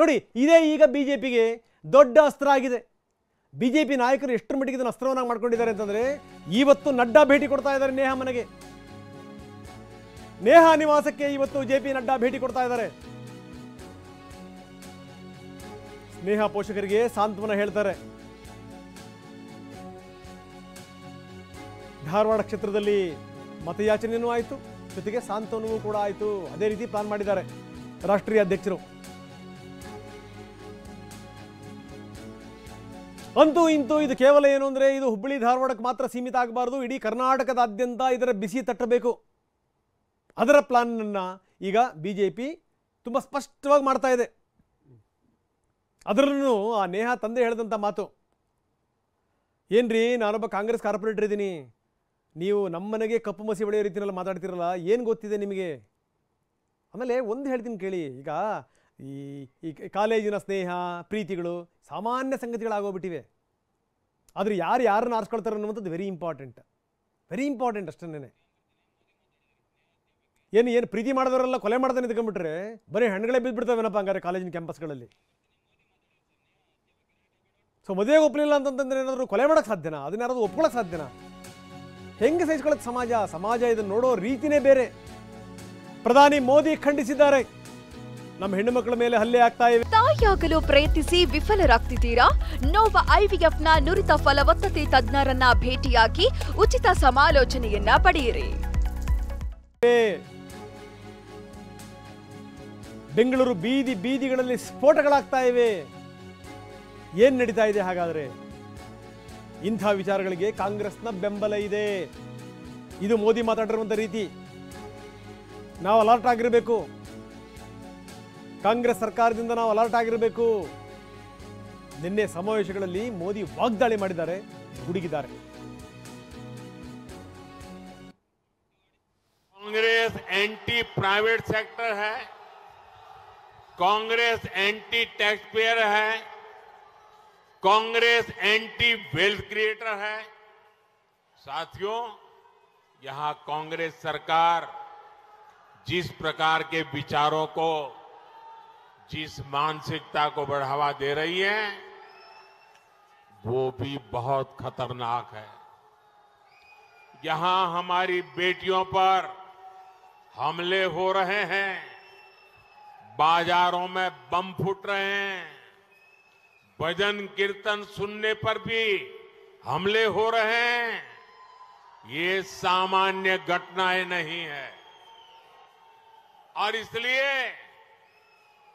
ನೋಡಿ, ಇದೇ ಈಗ ಬಿಜೆಪಿಗೆ ದೊಡ್ಡ ಅಸ್ತ್ರ ಆಗಿದೆ. ಬಿಜೆಪಿ ನಾಯಕರು ಎಷ್ಟರ ಮಟ್ಟಿಗೆ ಇದನ್ನು ಅಸ್ತ್ರವನ್ನಾಗಿ ಮಾಡ್ಕೊಂಡಿದ್ದಾರೆ ಅಂತಂದರೆ, ಇವತ್ತು ನಡ್ಡಾ ಭೇಟಿ ಕೊಡ್ತಾ ಇದ್ದಾರೆ ನೇಹಾ ಮನೆಗೆ. ನೇಹಾ ನಿವಾಸಕ್ಕೆ ಇವತ್ತು ಜೆ.ಪಿ. ನಡ್ಡಾ ಭೇಟಿ ಕೊಡ್ತಾ ಇದ್ದಾರೆ. ನೇಹಾ ಪೋಷಕರಿಗೆ ಸಾಂತ್ವನ ಹೇಳ್ತಾರೆ. ಧಾರವಾಡ ಕ್ಷೇತ್ರದಲ್ಲಿ ಮತಯಾಚನೆಯೂ ಆಯಿತು, ಜೊತೆಗೆ ಸಾಂತ್ವನವೂ ಕೂಡ ಆಯಿತು. ಅದೇ ರೀತಿ ಪ್ಲಾನ್ ಮಾಡಿದ್ದಾರೆ ರಾಷ್ಟ್ರೀಯ ಅಧ್ಯಕ್ಷರು. ಅಂತೂ ಇಂತೂ ಇದು ಕೇವಲ ಏನು ಅಂದರೆ, ಇದು ಹುಬ್ಬಳ್ಳಿ ಧಾರವಾಡಕ್ಕೆ ಮಾತ್ರ ಸೀಮಿತ ಆಗಬಾರ್ದು, ಇಡೀ ಕರ್ನಾಟಕದಾದ್ಯಂತ ಇದರ ಬಿಸಿ ತಟ್ಟಬೇಕು. ಅದರ ಪ್ಲಾನನ್ನು ಈಗ ಬಿಜೆಪಿ ತುಂಬ ಸ್ಪಷ್ಟವಾಗಿ ಮಾಡ್ತಾ ಇದೆ. ಅದರಲ್ಲೂ ಆ ನೇಹಾ ತಂದೆ ಹೇಳಿದಂಥ ಮಾತು, ಏನ್ರಿ ನಾನೊಬ್ಬ ಕಾಂಗ್ರೆಸ್ ಕಾರ್ಪೊರೇಟರ್ ಇದ್ದೀನಿ, ನೀವು ನಮ್ಮನೆಗೆ ಕಪ್ಪು ಮಸಿ ಹೊಡೆಯೋ ರೀತಿಯಲ್ಲಿ ಮಾತಾಡ್ತಿರಲ್ಲ, ಏನು ಗೊತ್ತಿದೆ ನಿಮಗೆ? ಆಮೇಲೆ ಒಂದು ಹೇಳ್ತೀನಿ ಕೇಳಿ, ಈಗ ಈ ಕಾಲೇಜಿನ ಸ್ನೇಹ ಪ್ರೀತಿಗಳು ಸಾಮಾನ್ಯ ಸಂಗತಿಗಳಾಗೋಗ್ಬಿಟ್ಟಿವೆ. ಆದರೆ ಯಾರನ್ನ ಆರಿಸ್ಕೊಳ್ತಾರೆ ಅನ್ನುವಂಥದ್ದು ವೆರಿ ಇಂಪಾರ್ಟೆಂಟ್ ಅಷ್ಟನ್ನೇ. ಏನು ಪ್ರೀತಿ ಮಾಡಿದವರೆಲ್ಲ ಕೊಲೆ ಮಾಡ್ದೆ ನಿಂತ್ಕೊಂಡ್ಬಿಟ್ರೆ ಬರೀ ಹೆಣ್ಗಳೇ ಬಿದ್ದುಬಿಡ್ತಾವೇನಪ್ಪ ಹಂಗಾರೆ ಕಾಲೇಜಿನ ಕ್ಯಾಂಪಸ್ಗಳಲ್ಲಿ. ಸೊ ಮದುವೆಗೆ ಒಪ್ಪಲಿಲ್ಲ ಅಂತಂದ್ರೆ ಏನಾದರೂ ಕೊಲೆ ಮಾಡೋಕ್ಕೆ ಸಾಧ್ಯನಾ? ಅದನ್ಯಾರಾದ್ರೂ ಒಪ್ಕೊಳ್ಳೋಕೆ ಸಾಧ್ಯನಾ? ಹೆಂಗೆ ಸಹಿಸ್ಕೊಳ್ಳೋಕೆ ಸಮಾಜ ಇದನ್ನು ನೋಡೋ ರೀತಿನೇ ಬೇರೆ. ಪ್ರಧಾನಿ ಮೋದಿ ಖಂಡಿಸಿದ್ದಾರೆ, ನಮ್ಮ ಹೆಣ್ಣು ಮಕ್ಕಳ ಮೇಲೆ ಹಲ್ಲೆ ಆಗ್ತಾ ಇವೆ. ತಾಯಿಯಾಗಲು ಪ್ರಯತ್ನಿಸಿ ವಿಫಲರಾಗ್ತಿದ್ದೀರಾ? ನೋವ ಐವಿಎಫ್ನ ನುರಿತ ಫಲವತ್ತತೆ ತಜ್ಞರನ್ನ ಭೇಟಿಯಾಗಿ ಉಚಿತ ಸಮಾಲೋಚನೆಯನ್ನ ಪಡೆಯಿರಿ. ಬೆಂಗಳೂರು ಬೀದಿಗಳಲ್ಲಿ ಸ್ಫೋಟಗಳಾಗ್ತಾ ಇವೆ. ಏನ್ ನಡೀತಾ ಇದೆ ಹಾಗಾದ್ರೆ? ಇಂಥ ವಿಚಾರಗಳಿಗೆ ಕಾಂಗ್ರೆಸ್ನ ಬೆಂಬಲ ಇದೆ. ಇದು ಮೋದಿ ಮಾತಾಡಿರುವಂಥ ರೀತಿ. ನಾವು ಅಲರ್ಟ್ ಆಗಿರಬೇಕು, ಕಾಂಗ್ರೆಸ್ ಸರ್ಕಾರದಿಂದ ನಾವು ಅಲರ್ಟ್ ಆಗಿರಬೇಕು. ನಿನ್ನೆ ಸಮಾವೇಶಗಳಲ್ಲಿ ಮೋದಿ ವಾಗ್ದಾಳಿ ಮಾಡಿದ್ದಾರೆ, ಗುಡುಗಿದ್ದಾರೆ. कांग्रेस एंटी प्राइवेट सेक्टर है, कांग्रेस एंटी टैक्स पेयर है, कांग्रेस एंटी वेल्थ क्रिएटर है। साथियों, यहां कांग्रेस सरकार जिस प्रकार के विचारों को, जिस मानसिकता को बढ़ावा दे रही है, वो भी बहुत खतरनाक है। यहां हमारी बेटियों पर हमले हो रहे हैं, बाजारों में बम फूट रहे हैं, भजन कीर्तन सुनने पर भी हमले हो रहे हैं। ये सामान्य घटनाएं नहीं है। और इसलिए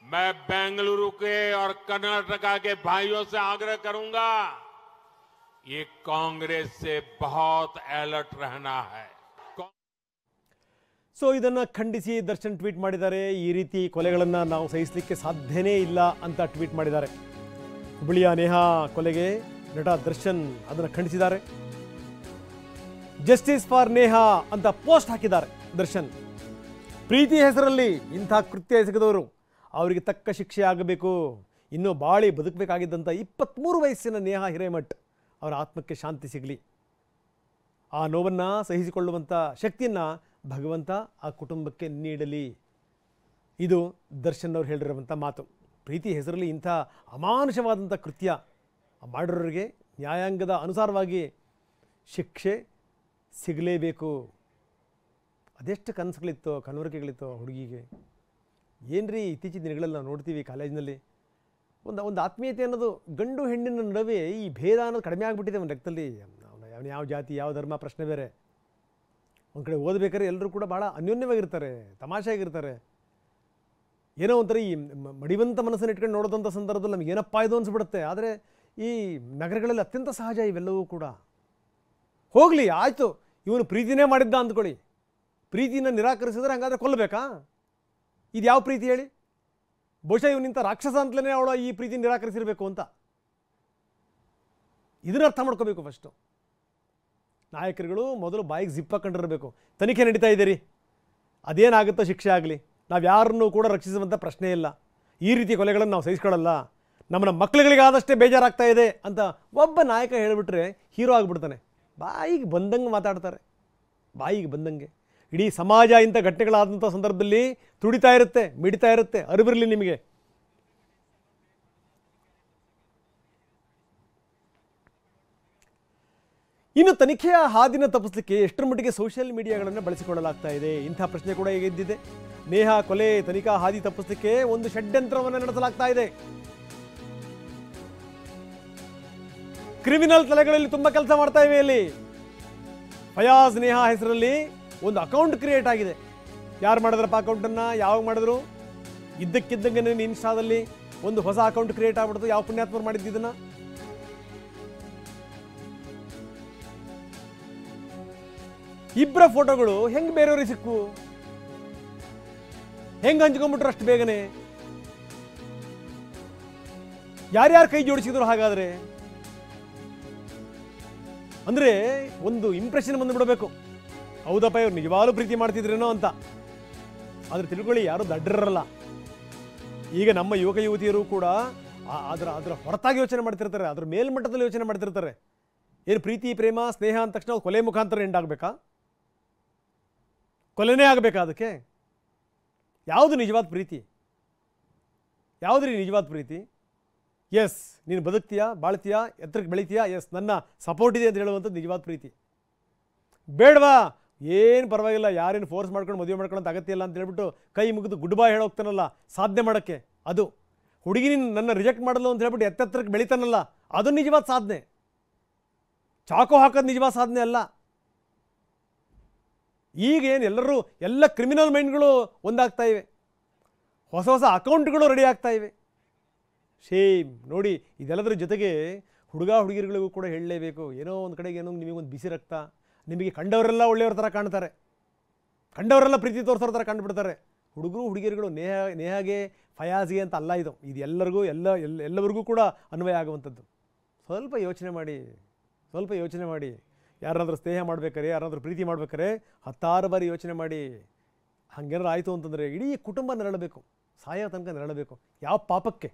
मैं बेंगलुरु के और कर्नाटका के भाइयों से आग्रह करूंगा, ये कांग्रेस से बहुत अलर्ट रहना है। ಸೊ ಇದನ್ನು ಖಂಡಿಸಿ ದರ್ಶನ್ ಟ್ವೀಟ್ ಮಾಡಿದ್ದಾರೆ. ಈ ರೀತಿ ಕೊಲೆಗಳನ್ನು ನಾವು ಸಹಿಸಲಿಕ್ಕೆ ಸಾಧ್ಯನೇ ಇಲ್ಲ ಅಂತ ಟ್ವೀಟ್ ಮಾಡಿದ್ದಾರೆ. ಹುಬ್ಬಳ್ಳಿಯ ನೇಹಾ ಕೊಲೆಗೆ ನಟ ದರ್ಶನ್ ಅದನ್ನು ಖಂಡಿಸಿದ್ದಾರೆ. ಜಸ್ಟಿಸ್ ಫಾರ್ ನೇಹಾ ಅಂತ ಪೋಸ್ಟ್ ಹಾಕಿದ್ದಾರೆ ದರ್ಶನ್. ಪ್ರೀತಿ ಹೆಸರಲ್ಲಿ ಇಂಥ ಕೃತ್ಯ ಎಸಗಿದವರು ಅವರಿಗೆ ತಕ್ಕ ಶಿಕ್ಷೆ ಆಗಬೇಕು. ಇನ್ನೂ ಬಾಳಿ ಬದುಕಬೇಕಾಗಿದ್ದಂಥ 23 ವಯಸ್ಸಿನ ನೇಹಾ ಹಿರೇಮಠ್ ಅವರ ಆತ್ಮಕ್ಕೆ ಶಾಂತಿ ಸಿಗಲಿ. ಆ ನೋವನ್ನು ಸಹಿಸಿಕೊಳ್ಳುವಂಥ ಶಕ್ತಿಯನ್ನು ಭಗವಂತ ಆ ಕುಟುಂಬಕ್ಕೆ ನೀಡಲಿ. ಇದು ದರ್ಶನ್ ಅವರು ಹೇಳಿರುವಂಥ ಮಾತು. ಪ್ರೀತಿ ಹೆಸರಲ್ಲಿ ಇಂಥ ಅಮಾನುಷವಾದಂಥ ಕೃತ್ಯ ಮಾಡಿರೋರಿಗೆ ನ್ಯಾಯಾಂಗದ ಅನುಸಾರವಾಗಿ ಶಿಕ್ಷೆ ಸಿಗಲೇಬೇಕು. ಅದೆಷ್ಟು ಕನಸುಗಳಿತ್ತು, ಕನವರಿಕೆಗಳಿತ್ತು ಹುಡುಗಿಗೆ. ಏನ್ರಿ ಇತ್ತೀಚಿನ ದಿನಗಳಲ್ಲಿ ನಾವು ನೋಡ್ತೀವಿ ಕಾಲೇಜಿನಲ್ಲಿ ಒಂದು ಆತ್ಮೀಯತೆ ಅನ್ನೋದು ಗಂಡು ಹೆಣ್ಣಿನ ನಡುವೆ ಈ ಭೇದ ಅನ್ನೋದು ಕಡಿಮೆ ಆಗಿಬಿಟ್ಟಿದೆ ಒಂದು ಲೆಕ್ಕದಲ್ಲಿ. ಯಾವ ಜಾತಿ ಯಾವ ಧರ್ಮ ಪ್ರಶ್ನೆ ಬೇರೆ. ಒಂದು ಕಡೆ ಓದಬೇಕಾದ್ರೆ ಎಲ್ಲರೂ ಕೂಡ ಭಾಳ ಅನ್ಯೋನ್ಯವಾಗಿರ್ತಾರೆ, ತಮಾಷೆಯಾಗಿರ್ತಾರೆ. ಏನೋ ಒಂಥರ ಈ ಮಡಿವಂತ ಮನಸ್ಸನ್ನು ಇಟ್ಕೊಂಡು ನೋಡೋದಂಥ ಸಂದರ್ಭದಲ್ಲಿ ನಮ್ಗೆ ಏನಪ್ಪ ಇದು ಅನಿಸ್ಬಿಡುತ್ತೆ. ಆದರೆ ಈ ನಗರಗಳಲ್ಲಿ ಅತ್ಯಂತ ಸಹಜ ಇವೆಲ್ಲವೂ ಕೂಡ. ಹೋಗಲಿ, ಆಯಿತು, ಇವನು ಪ್ರೀತಿನೇ ಮಾಡಿದ್ದ ಅಂದ್ಕೊಳ್ಳಿ. ಪ್ರೀತಿನ ನಿರಾಕರಿಸಿದ್ರೆ ಹಾಗಾದರೆ ಕೊಲ್ಲಬೇಕಾ? ಇದು ಯಾವ ಪ್ರೀತಿ ಹೇಳಿ? ಬಹುಶಃ ಇವನಿಂತ ರಾಕ್ಷಸ ಅಂತಲೇ ಅವಳ ಈ ಪ್ರೀತಿ ನಿರಾಕರಿಸಿರಬೇಕು ಅಂತ. ಇದನ್ನ ಅರ್ಥ ಮಾಡ್ಕೋಬೇಕು ಫಸ್ಟು. ನಾಯಕರುಗಳು ಮೊದಲು ಬಾಯಿಗೆ ಜಿಪ್ ಹಾಕೊಂಡಿರಬೇಕು. ತನಿಖೆ ನಡೀತಾ ಇದೆ ರೀ, ಅದೇನಾಗುತ್ತೋ ಶಿಕ್ಷೆ ಆಗಲಿ, ನಾವು ಯಾರನ್ನೂ ಕೂಡ ರಕ್ಷಿಸುವಂಥ ಪ್ರಶ್ನೆ ಇಲ್ಲ. ಈ ರೀತಿ ಕೊಲೆಗಳನ್ನು ನಾವು ಸಹಿಸ್ಕೊಳ್ಳಲ್ಲ, ನಮ್ಮ ಮಕ್ಕಳುಗಳಿಗಾದಷ್ಟೇ ಬೇಜಾರಾಗ್ತಾ ಇದೆ ಅಂತ ಒಬ್ಬ ನಾಯಕ ಹೇಳಿಬಿಟ್ರೆ ಹೀರೋ ಆಗಿಬಿಡ್ತಾನೆ. ಬಾಯಿಗೆ ಬಂದಂಗೆ ಮಾತಾಡ್ತಾರೆ, ಬಾಯಿಗೆ ಬಂದಂಗೆ. ಇಡೀ ಸಮಾಜ ಇಂಥ ಘಟನೆಗಳಾದಂಥ ಸಂದರ್ಭದಲ್ಲಿ ತುಡಿತಾ ಇರುತ್ತೆ, ಮಿಡಿತಾ ಇರುತ್ತೆ. ಅರಿವಿರಲಿ ನಿಮಗೆ. ಇನ್ನು ತನಿಖೆಯ ಹಾದಿನ ತಪ್ಪಿಸಲಿಕ್ಕೆ ಎಷ್ಟರ ಮಟ್ಟಿಗೆ ಸೋಷಿಯಲ್ ಮೀಡಿಯಾಗಳನ್ನು ಬಳಸಿಕೊಳ್ಳಲಾಗ್ತಾ ಇದೆ ಇಂಥ ಪ್ರಶ್ನೆ ಕೂಡ ಈಗ ಎದ್ದಿದೆ. ನೇಹಾ ಕೊಲೆ ತನಿಖಾ ಹಾದಿ ತಪ್ಪಿಸಲಿಕ್ಕೆ ಒಂದು ಷಡ್ಯಂತ್ರವನ್ನು ನಡೆಸಲಾಗ್ತಾ ಇದೆ. ಕ್ರಿಮಿನಲ್ ತಲೆಗಳಲ್ಲಿ ತುಂಬಾ ಕೆಲಸ ಮಾಡ್ತಾ ಇವೆ. ಇಲ್ಲಿ ಫಯಾಜ್ ನೇಹಾ ಹೆಸರಲ್ಲಿ ಒಂದು ಅಕೌಂಟ್ ಕ್ರಿಯೇಟ್ ಆಗಿದೆ. ಯಾರು ಮಾಡಿದ್ರಪ್ಪ ಅಕೌಂಟನ್ನು, ಯಾವಾಗ ಮಾಡಿದ್ರು? ಇದ್ದಕ್ಕಿದ್ದಂಗೆ ಇನ್ಸ್ಟಾದಲ್ಲಿ ಒಂದು ಹೊಸ ಅಕೌಂಟ್ ಕ್ರಿಯೇಟ್ ಆಗ್ಬಿಡ್ತು. ಯಾವ ಪುಣ್ಯಾತ್ಮರು ಮಾಡಿದ್ದನ್ನ? ಇಬ್ಬರ ಫೋಟೋಗಳು ಹೆಂಗ್ ಬೇರೆಯವ್ರಿಗೆ ಸಿಕ್ಕು? ಹೆಂಗ್ ಹಂಚ್ಕೊಂಡ್ಬಿಟ್ರು ಅಷ್ಟು ಬೇಗನೆ? ಯಾರ್ಯಾರು ಕೈ ಜೋಡಿಸಿದ್ರು ಹಾಗಾದ್ರೆ? ಅಂದ್ರೆ ಒಂದು ಇಂಪ್ರೆಷನ್ ಬಂದುಬಿಡಬೇಕು, ಹೌದಪ್ಪ ಇವ್ರು ನಿಜವಾಗ್ಲೂ ಪ್ರೀತಿ ಮಾಡ್ತಿದ್ರೇನೋ ಅಂತ. ಆದ್ರೆ ತಿಳ್ಕೊಳ್ಳಿ, ಯಾರು ದಡ್ಡರಲ್ಲ. ಈಗ ನಮ್ಮ ಯುವಕ ಯುವತಿಯರು ಕೂಡ ಅದರ ಹೊರತಾಗಿ ಯೋಚನೆ ಮಾಡ್ತಿರ್ತಾರೆ, ಅದ್ರ ಮೇಲ್ಮಟ್ಟದಲ್ಲಿ ಯೋಚನೆ ಮಾಡ್ತಿರ್ತಾರೆ. ಏನು ಪ್ರೀತಿ ಪ್ರೇಮ ಸ್ನೇಹ ಅಂದ ತಕ್ಷಣ ಕೊಲೆ ಮುಖಾಂತರ ಎಂಡ್ ಆಗಬೇಕಾ? ಕೊಲೆನೇ ಆಗಬೇಕಾ? ಅದಕ್ಕೆ ಯಾವುದು ನಿಜವಾದ ಪ್ರೀತಿ? ಯಾವುದ್ರಿ ನಿಜವಾದ ಪ್ರೀತಿ? ಎಸ್ ನೀನು ಬದುಕ್ತೀಯಾ, ಬಾಳ್ತೀಯಾ, ಎತ್ತರಕ್ಕೆ ಬೆಳಿತೀಯಾ, ಎಸ್ ನನ್ನ ಸಪೋರ್ಟ್ ಇದೆ ಅಂತ ಹೇಳುವಂಥದ್ದು ನಿಜವಾದ ಪ್ರೀತಿ. ಬೇಡವಾ, ಏನು ಪರವಾಗಿಲ್ಲ, ಯಾರೇನು ಫೋರ್ಸ್ ಮಾಡ್ಕೊಂಡು ಮದುವೆ ಮಾಡ್ಕೊಳ್ಳೋಂಥ ಅಗತ್ಯ ಇಲ್ಲ ಅಂತ ಹೇಳ್ಬಿಟ್ಟು ಕೈ ಮುಗಿದು ಗುಡ್ ಬಾಯ್ ಹೇಳೋಗ್ತಾನಲ್ಲ ಸಾಧನೆ ಮಾಡೋಕ್ಕೆ, ಅದು ಹುಡುಗಿ ನನ್ನ ರಿಜೆಕ್ಟ್ ಮಾಡಲು ಅಂತ ಹೇಳ್ಬಿಟ್ಟು ಎತ್ತರಕ್ಕೆ ಬೆಳಿತಾನಲ್ಲ, ಅದು ನಿಜವಾದ ಸಾಧನೆ. ಚಾಕು ಹಾಕೋದು ನಿಜವಾದ ಸಾಧನೆ ಅಲ್ಲ. ಈಗೇನು ಎಲ್ಲ ಕ್ರಿಮಿನಲ್ ಮೈಂಡ್ಗಳು ಒಂದಾಗ್ತಾ ಇವೆ, ಹೊಸ ಹೊಸ ಅಕೌಂಟ್ಗಳು ರೆಡಿ ಆಗ್ತಾ ಇವೆ. ಶೇಮ್ ನೋಡಿ. ಇದೆಲ್ಲದರ ಜೊತೆಗೆ ಹುಡುಗ ಹುಡುಗಿರುಗಳಿಗೂ ಕೂಡ ಹೇಳಲೇಬೇಕು, ಏನೋ ಒಂದು ಕಡೆಗೆ ಏನೋ ನಿಮಗೊಂದು ಬಿಸಿ ರಕ್ತ, ನಿಮಗೆ ಕಂಡವರೆಲ್ಲ ಒಳ್ಳೆಯವ್ರ ಥರ ಕಾಣ್ತಾರೆ, ಕಂಡವರೆಲ್ಲ ಪ್ರೀತಿ ತೋರಿಸೋರ ಥರ ಕಂಡುಬಿಡ್ತಾರೆ. ಹುಡುಗರು ಹುಡುಗಿರುಗಳು ನೇಹಾಗೆ ಫಯಾಜ್ಗೆ ಅಂತ ಅಲ್ಲ, ಇದು ಎಲ್ಲರಿಗೂ ಕೂಡ ಅನ್ವಯ ಆಗುವಂಥದ್ದು. ಸ್ವಲ್ಪ ಯೋಚನೆ ಮಾಡಿ. ಯಾರಾದರೂ ಸ್ನೇಹ ಮಾಡ್ಬೇಕಾರೆ, ಯಾರಾದರೂ ಪ್ರೀತಿ ಮಾಡ್ಬೇಕಾರೆ 10 ಬಾರಿ ಯೋಚನೆ ಮಾಡಿ. ಹಾಗೇನಾರು ಆಯಿತು ಅಂತಂದರೆ ಇಡೀ ಕುಟುಂಬ ನರಳಬೇಕು, ಸಾಯೋ ತನಕ ನರಳಬೇಕು. ಯಾವ ಪಾಪಕ್ಕೆ?